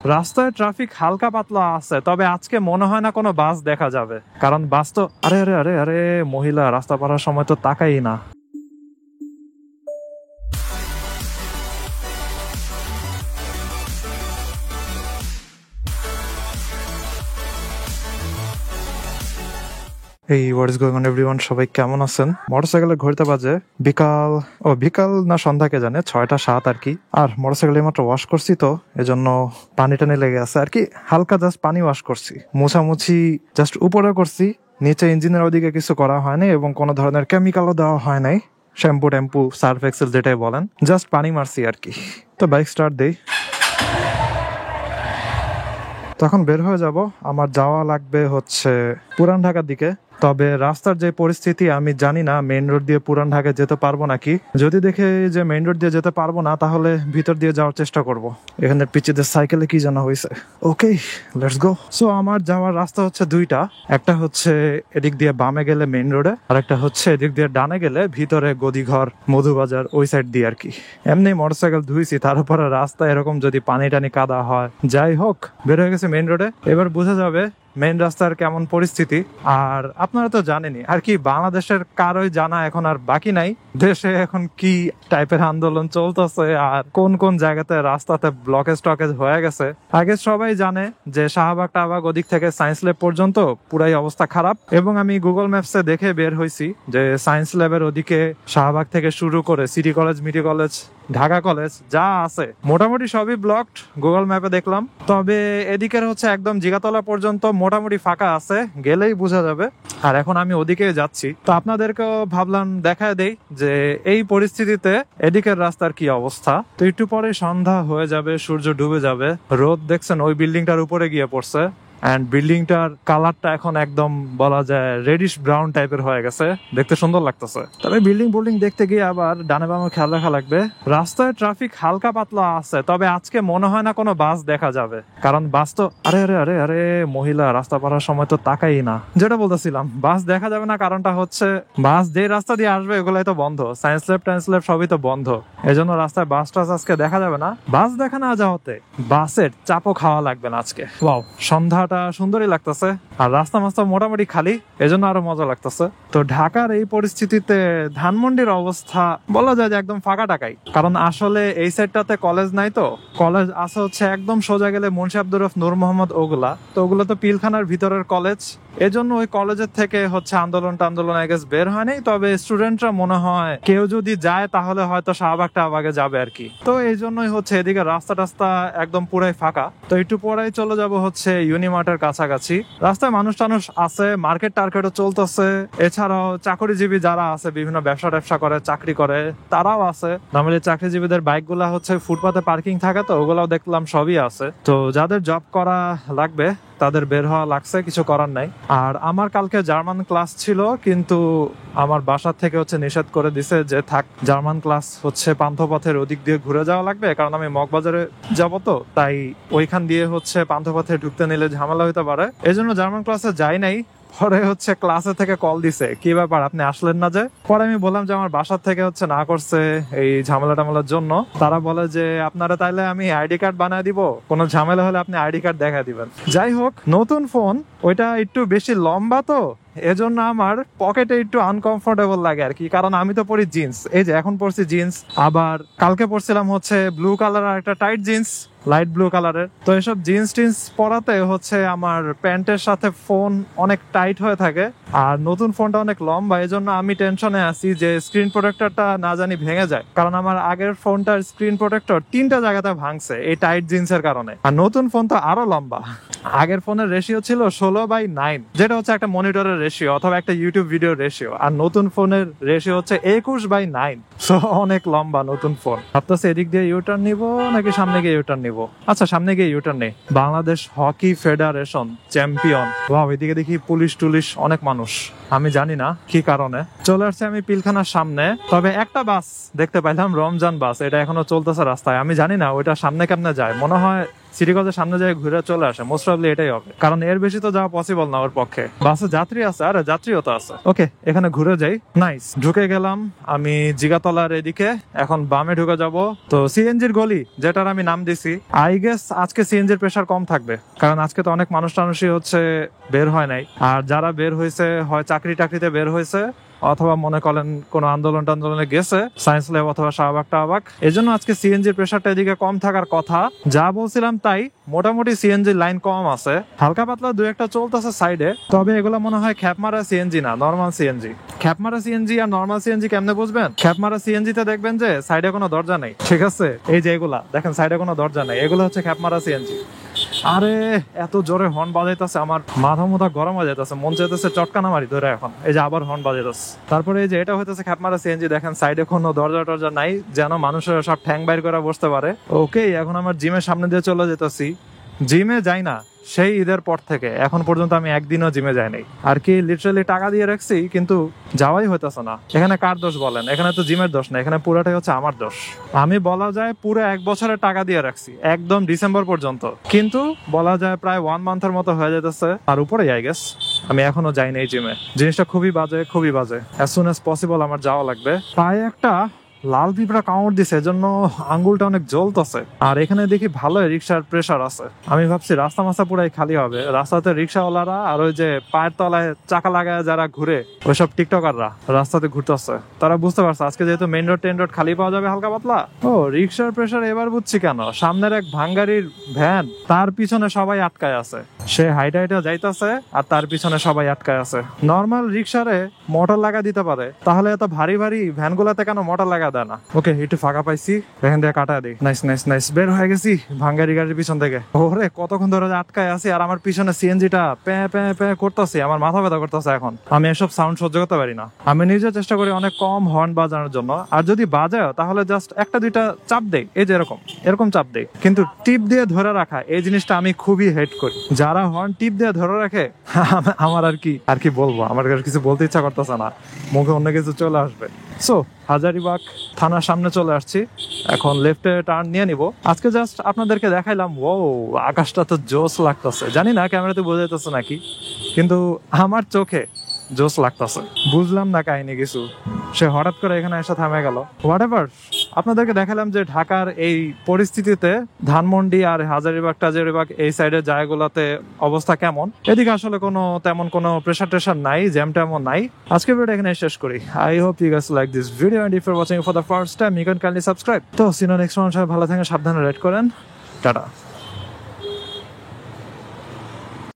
রাস্তায় ট্রাফিক হালকা পাতলা আছে, তবে আজকে মনে হয় না কোনো বাস দেখা যাবে, কারণ বাস তো আরে আরে আরে আরে মহিলা রাস্তা পারার সময় তো তাকাই না। এই what is going on everyone, সবাই কেমন আছেন? মোটরসাইকেলে ঘুরতে বাজে বিকাল না সন্ধ্যাকে জানে 6টা 7 আর কি। আর মোটরসাইকেল মাত্র ওয়াশ করছি, তো এজন্য পানি টানি লেগে আছে আর কি। হালকা জাস্ট পানি ওয়াশ করছি, মোছামুছি জাস্ট উপরে করছি, নিচে ইঞ্জিনের ওদিকে কিছু করা হয়নি এবং কোনো ধরনের কেমিক্যালও দেওয়া হয় নাই। শ্যাম্পু ট্যাম্পু সার্ফ এক্সেল যেটাই বলেন, জাস্ট পানি মারছি আর কি। তো বাইক স্টার্ট দেই, তখন বের হয়ে যাব। আমার যাওয়া লাগবে হচ্ছে পুরান ঢাকার দিকে। তবে রাস্তার যে পরিস্থিতি আমি জানি না মেইন রোড দিয়ে পুরান ঢাকায় যেতে পারবো নাকি। যদি দেখে যে মেইন রোড দিয়ে যেতে পারবো না, তাহলে ভিতর দিয়ে যাওয়ার চেষ্টা করব। এখানে পিচ্চিদের সাইকেলে কি জানা হয়েছে। ওকে, লেটস গো। সো আমার যাওয়ার রাস্তা হচ্ছে দুইটা। একটা হচ্ছে এদিক দিয়ে বামে গেলে মেইন রোডে, আর একটা হচ্ছে এদিক দিয়ে ডানে গেলে ভিতরে গদিঘর মধুবাজার ওই সাইড দিয়ে আর কি। এমনি মোটরসাইকেল ধুইছি, তার উপরে রাস্তা এরকম যদি পানি টানি কাদা হয়। যাই হোক, বের হয়ে গেছে মেইন রোডে। এবার বোঝা যাবে মেইন রাস্তার কেমন পরিস্থিতি। আর আপনারা তো জানেনই আর কি, বাংলাদেশের কারোই জানা এখন আর বাকি নাই দেশে এখন কি টাইপের আন্দোলন চলতেছে আর কোন কোন জায়গাতে রাস্তাতে ব্লকেজ টকেজ হয়ে গেছে। আগে সবাই জানে যে শাহবাগ টাহবাগ ওদিক থেকে সায়েন্স ল্যাব পর্যন্ত পুরাই অবস্থা খারাপ, এবং আমি গুগল ম্যাপসে দেখে বের হয়েছি যে সায়েন্স ল্যাবের ওদিকে শাহবাগ থেকে শুরু করে সিটি কলেজ, মিটি কলেজ, ঢাকা কলেজ যা আছে মোটামুটি সবই ব্লকড গুগল ম্যাপে দেখলাম। তবে এদিকের হচ্ছে একদম জিগাতলা পর্যন্ত মোটামুটি ফাঁকা আছে, গেলেই বোঝা যাবে। আর এখন আমি ওদিকে যাচ্ছি, তো আপনাদেরকেও ভাবলাম দেখায় দেই যে এই পরিস্থিতিতে এদিকের রাস্তার কি অবস্থা। তো একটু পরে সন্ধ্যা হয়ে যাবে, সূর্য ডুবে যাবে। রোদ দেখছেন ওই বিল্ডিংটার উপরে গিয়ে পড়ছে, এন্ড বিল্ডিংটার কালারটা এখন একদম বলা যায় রেডিশ ব্রাউন টাইপের হয়ে গেছে, দেখতে সুন্দর লাগতেছে। তবে বিল্ডিং দেখতে গিয়ে আবার ডানে বামে খেয়াল রাখা লাগবে। রাস্তায় ট্রাফিক হালকা পাতলা আছে, তবে আজকে মনে হয় না কোনো বাস দেখা যাবে, কারণ বাস তো আরে আরে আরে আরে মহিলা রাস্তা পারার সময় তো তাকাই না। যেটা বলতেছিলাম, বাস দেখা যাবে না, কারণটা হচ্ছে বাস যে রাস্তা দিয়ে আসবে এগুলাই তো বন্ধ, সায়েন্স ল্যাব টাইন্স ল্যাব সবই তো বন্ধ। এজন্য রাস্তায় বাস টাস আজকে দেখা যাবে না। বাস দেখা না যাওয়াতে বাসের চাপও খাওয়া লাগবে না আজকে। ওয়াও, সন্ধ্যা সুন্দরই লাগতেছে আর রাস্তা মাস্তা মোটামুটি খালি, এজন্য আরো মজা লাগতেছে। তো ঢাকার এই পরিস্থিতিতে ধানমন্ডির অবস্থা বলা যায় যে একদম ফাঁকা টাকাই, কারণ আসলে এই সাইডটাতে কলেজ নাই। তো কলেজ আছে হচ্ছে একদম সোজা গেলে মুন্সি আব্দুর রফ, নূর মোহাম্মদ, ওগুলা তো ওগুলো তো পিলখানার ভিতরের কলেজ। এজন্য ওই কলেজের থেকে হচ্ছে আন্দোলন আই গেস বের হয়নি। তবে স্টুডেন্টরা মনে হয় কেউ যদি যায় তাহলে হয়তো শাহবাগ টাহবাগে যাবে আর কি। তো এই জন্যই হচ্ছে এদিকে রাস্তা টাস্তা একদম পুরাই ফাঁকা। তো একটু পরেই চলে যাব হচ্ছে ইউনিমার্টের কাছাকাছি। রাস্তায় মানুষ টানুষ আছে, মার্কেট টার্কেটও চলতেছে। এছাড়াও চাকরিজীবী যারা আছে, বিভিন্ন ব্যবসা করে, চাকরি করে, তারাও আছে। নর্মালি চাকরিজীবীদের বাইক গুলা হচ্ছে ফুটপাতে পার্কিং থাকে, তো ওগুলাও দেখলাম সবই আছে। তো যাদের জব করা লাগবে তাদের বের হওয়া লাগছে, কিছু করার নাই। আর আমার কালকে জার্মান ক্লাস ছিল, কিন্তু আমার বাসা থেকে হচ্ছে নিষেধ করে দিছে যে থাক, জার্মান ক্লাস হচ্ছে পান্থপথের ওদিক দিয়ে ঘুরে যাওয়া লাগবে, কারণ আমি মগবাজারে যাব, তো তাই ওইখান দিয়ে হচ্ছে পান্থপথে ঢুকতে নিলে ঝামেলা হইতে পারে। এই জন্য জার্মান ক্লাসে যাই নাই। পরে হচ্ছে ক্লাসে থেকে কল দিছে, কি ব্যাপার আপনি আসলেন না যে? পরে আমি বললাম যে আমার বাসার থেকে হচ্ছে না করছে এই ঝামেলা টামেলার জন্য। তারা বলে যে আপনারা তাইলে আমি আইডি কার্ড বানায় দিব, কোনো ঝামেলা হলে আপনি আইডি কার্ড দেখা দিবেন। যাই হোক, নতুন ফোন, ওইটা একটু বেশি লম্বা, তো এজন্য আমার পকেটে একটু আনকমফোর্টেবল লাগে আর কি। কারণ আমি তো পরি জিন্স, এই যে এখন পরছি জিন্স, আবার কালকে পরছিলাম হচ্ছে ব্লু কালার আর একটা টাইট জিন্স, লাইট ব্লু কালারের। তো এসব জিন্স টিন্স পরাতে হচ্ছে আমার প্যান্টের সাথে ফোন অনেক টাইট হয়ে থাকে, আর নতুন ফোনটা অনেক লম্বা। এই জন্য আমি টেনশনে আছি যে স্ক্রিন প্রোটেক্টরটা না জানি ভেঙে যায়, কারণ আমার আগের ফোনটার স্ক্রিন প্রোটেক্টর 3টা জায়গাতে ভাঙছে এই টাইট জিন্সের কারণে। আর নতুন ফোন তো আরো লম্বা। আগের ফোনের রেশিও ছিল 16:9, যেটা হচ্ছে একটা মনিটরের রেশিও অথবা একটা ইউটিউব ভিডিও রেশিও। আর নতুন ফোনের রেশিও হচ্ছে 21/9, সো অনেক লম্বা নতুন ফোন। ভাবতেছে এদিক দিয়ে ইউটার্ন নিবো নাকি সামনে গিয়ে ইউটার্ন নিবো। আচ্ছা, সামনে গিয়ে ইউটার্ন নেই। Bangladesh hockey federation champion. Wow, এদিকে দেখি পুলিশ টুলিশ অনেক মানুষ, আমি জানি না কি কারণে। চলে আসছে আমি পিলখানার সামনে। তবে একটা বাস দেখতে পাইলাম, রমজান বাস, এটা এখনো চলতেছে রাস্তায়। আমি জানি না ওইটা সামনে কেমনে যায়, মনে হয় সিটি কলেজের সামনে যায় ঘুরে চলে আসে, মোস্ট প্রবাবলি এটাই হবে, কারণ এর বেশি তো যাওয়া পসিবল না ওর পক্ষে। বাসে যাত্রী আছে, আর যাত্রীও তো আছে। ওকে, এখানে ঘুরে যাই। নাইস, ঢুকে গেলাম আমি জিগাতলার এদিকে। এখন বামে ঢুকে যাব। তো সিএনজির গলি, যেটার আমি নাম দিছি, আই গেস আজকে সিএনজির প্রেসার কম থাকবে, কারণ আজকে তো অনেক মানুষ টানুষই হচ্ছে বের হয় নাই। আর যারা বের হয়েছে হয় চাকরি টাকরিতে বের হয়েছে, অথবা মনে করেন কোনো আন্দোলন টান্দোলনে গেছে, সায়েন্স ল্যাব অথবা শাহবাগ টাহবাগ। এই জন্য আজকে সিএনজির প্রেসারটা এদিকে কম থাকার কথা। যা বলছিলাম তাই, মোটামুটি সিএনজি লাইন কম আছে, হালকা পাতলা দু একটা চলতেছে সাইডে। তবে এগুলো মনে হয় খ্যাপমারা সিএনজি না, নর্মাল সিএনজি। খ্যাপমারা সিএনজি আর নর্মাল সিএনজি কেমনে বুঝবেন? খ্যাপমারা সিএনজি তে দেখবেন যে সাইডে কোনো দরজা নেই, ঠিক আছে? এই যে এগুলা দেখেন, সাইডে কোনো দরজা নেই, এগুলো হচ্ছে খ্যাপমারা সিএনজি। আরে এত জোরে হর্ন বাজাইতেছে, আমার মাথা মুথা গরম হয়ে যাইতেছে, মন চাইতেছে চটকানা মারি ধরে এখন। এই যে আবার হর্ন বাজাইতেছে। তারপরে এই যে এটা হইতেছে খ্যাপমারা সিএনজি, দেখেন সাইডে কোনো দরজা টরজা নাই, যেন মানুষের সব ঠ্যাং বাইর করে বসতে পারে। ওকে, এখন আমার জিমের সামনে দিয়ে চলে যেতেছি। জিমে যাই না সেই ঈদের পর থেকে এখন পর্যন্ত, আমি একদিনও জিমে যাই নাই। আর কি লিটারালি টাকা দিয়ে রাখছি, কিন্তু যাওয়াই হইতেছে না। এখানে কার দোষ বলেন? এখানে তো জিমের দোষ না, এখানে পুরাটাই হচ্ছে আমার দোষ। আমি বলা যায় পুরো 1 বছরের টাকা দিয়ে রাখছি, একদম ডিসেম্বর পর্যন্ত, কিন্তু বলা যায় প্রায় 1 মান্থের মতো হয়ে যেতেছে, আর উপরে আই গেস আমি এখনো যাই নাই জিমে। জিনিসটা খুবই বাজে, খুবই বাজে। অ্যাজ সুন অ্যাজ পসিবল আমার যাওয়া লাগবে। পায়ে একটা লাল পিঁপড়া কামড় দিছে, এজন্য আঙ্গুলটা অনেক জ্বলতেছে। আর এখানে দেখি ভালো রিক্সার প্রেসার আছে। আমি ভাবছি রাস্তা মাস্তা পুরাই খালি হবে, রাস্তাতে রিক্সাওয়ালারা আর ওই যে পায়ের তলায় চাকা লাগায় যারা ঘুরে, ওইসব টিকটকাররা রাস্তাতে ঘুরতেছে। তারা বুঝতে পারছে আজকে যেহেতু মেইন রোড টেন রোড খালি পাওয়া যাবে হালকা পাতলা। ও, রিক্সার প্রেসার এবার বুঝছি কেন। সামনের এক ভাঙ্গারির ভ্যান, তার পিছনে সবাই আটকায় আছে। সে হাইটা হাইটা যাইতেছে আর তার পিছনে সবাই আটকায় আছে। নর্মাল রিক্সারে মোটর লাগা দিতে পারে, তাহলে এত ভারী ভারী ভ্যান গুলাতে কেন মোটর লাগা দেয় না? ওকে, একটু ফাঁকা পাইছি, এখান থেকে কাটা দিই। নাইস নাইস নাইস, বের হয়ে গেছি ভাঙ্গারি গাড়ির পিছন থেকে। ওরে কতক্ষণ ধরে আটকায় আছি, আর আমার পিছনে সিএনজিটা প্যা প্যা প্যা করতেছে, আমার মাথা ব্যথা করতেছে এখন। আমি এসব সাউন্ড সহ্য করতে পারি না। আমি নিজে চেষ্টা করি অনেক কম হর্ন বাজানোর জন্য, আর যদি বাজায় তাহলে জাস্ট একটা দুইটা চাপ দেই, এই যে এরকম চাপ দেই। কিন্তু টিপ দিয়ে ধরে রাখা, এই জিনিসটা আমি খুবই হেট করি। যারা হর্ন টিপ দিয়ে ধরে রাখে, আমার আর কি বলবো, আমার কিছু বলতে ইচ্ছা করতেছে না, মুখে অন্য কিছু চলে আসবে। সো হাজারিবাগ থানার সামনে চলে আসছি, এখন লেফটে টার্ন নিয়ে নিব। আজকে জাস্ট আপনাদেরকে দেখাইলাম, ও আকাশটা তো জোস লাগতেছে। জানি না ক্যামেরাতে বোঝা যাইতেছে নাকি, কিন্তু আমার চোখে জোস লাগতেছে। বুঝলাম না কাহিনী কিছু, সে হঠাৎ করে এখানে এসে থামে গেল। হোয়াটএভার, আপনাদেরকে দেখালাম যে ঢাকার এই পরিস্থিতিতে ধানমন্ডি আর হাজারিবাগ এই সাইডের জায়গাগুলোতে অবস্থা কেমন। এদিকে আসলে তেমন কোনো প্রেসার টেশার নাই, জ্যাম ট্যামও নাই। আজকে ভিডিওটা এখানে শেষ করি। I hope you guys like this video, and if you are watching for the first time, you can kindly subscribe. তো সিনো নেক্সট ভালো থাকেন, সাবধানে রাইড করেন, টাটা।